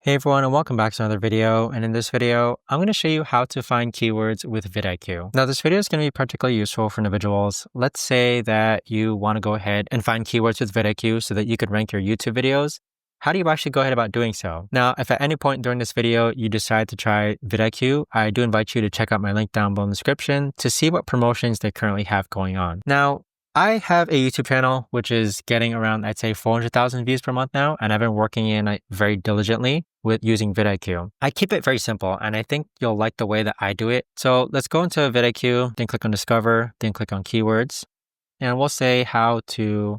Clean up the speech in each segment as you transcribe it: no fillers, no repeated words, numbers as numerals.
Hey everyone, and welcome back to another video. And in this video, I'm going to show you how to find keywords with VidIQ. Now, this video is going to be particularly useful for individuals. Let's say that you want to go ahead and find keywords with VidIQ so that you could rank your YouTube videos. How do you actually go ahead about doing so? Now, if at any point during this video you decide to try VidIQ, I do invite you to check out my link down below in the description to see what promotions they currently have going on. Now, I have a YouTube channel which is getting around, I'd say, 400,000 views per month now, and I've been working in it very diligently with using VidIQ. I keep it very simple, and I think you'll like the way that I do it. So let's go into VidIQ, then click on Discover, then click on Keywords, and we'll say how to,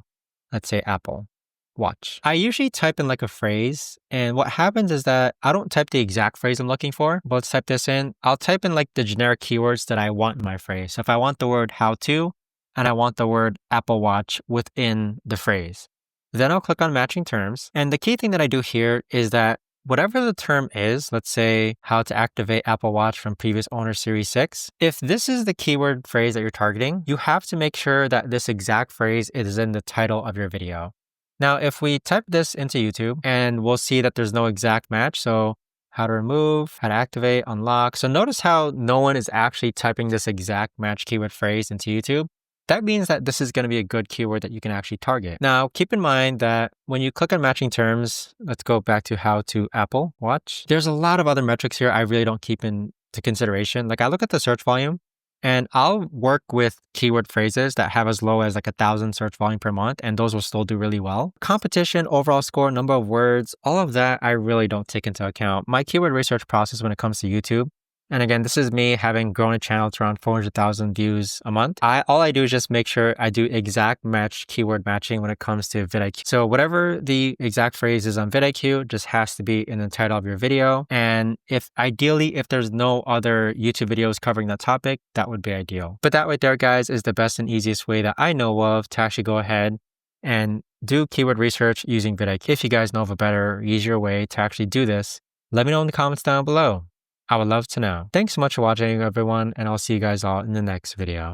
let's say, Apple Watch. I usually type in like a phrase, and what happens is that I don't type the exact phrase I'm looking for, but let's type this in. I'll type in like the generic keywords that I want in my phrase. So if I want the word how to, and I want the word Apple Watch within the phrase. Then I'll click on matching terms. And the key thing that I do here is that whatever the term is, let's say how to activate Apple Watch from previous owner Series 6, if this is the keyword phrase that you're targeting, you have to make sure that this exact phrase is in the title of your video. Now, if we type this into YouTube, and we'll see that there's no exact match. So how to remove, how to activate, unlock. So notice how no one is actually typing this exact match keyword phrase into YouTube. That means that this is going to be a good keyword that you can actually target. Now, keep in mind that when you click on matching terms, let's go back to how to Apple Watch. There's a lot of other metrics here I really don't keep into consideration. Like I look at the search volume, and I'll work with keyword phrases that have as low as like 1,000 search volume per month, and those will still do really well. Competition, overall score, number of words, all of that I really don't take into account. My keyword research process when it comes to YouTube, and again, this is me having grown a channel to around 400,000 views a month. All I do is just make sure I do exact match keyword matching when it comes to VidIQ. So whatever the exact phrase is on VidIQ just has to be in the title of your video. And if there's no other YouTube videos covering that topic, that would be ideal. But that right there, guys, is the best and easiest way that I know of to actually go ahead and do keyword research using VidIQ. If you guys know of a better, easier way to actually do this, let me know in the comments down below. I would love to know. Thanks so much for watching, everyone, and I'll see you guys all in the next video.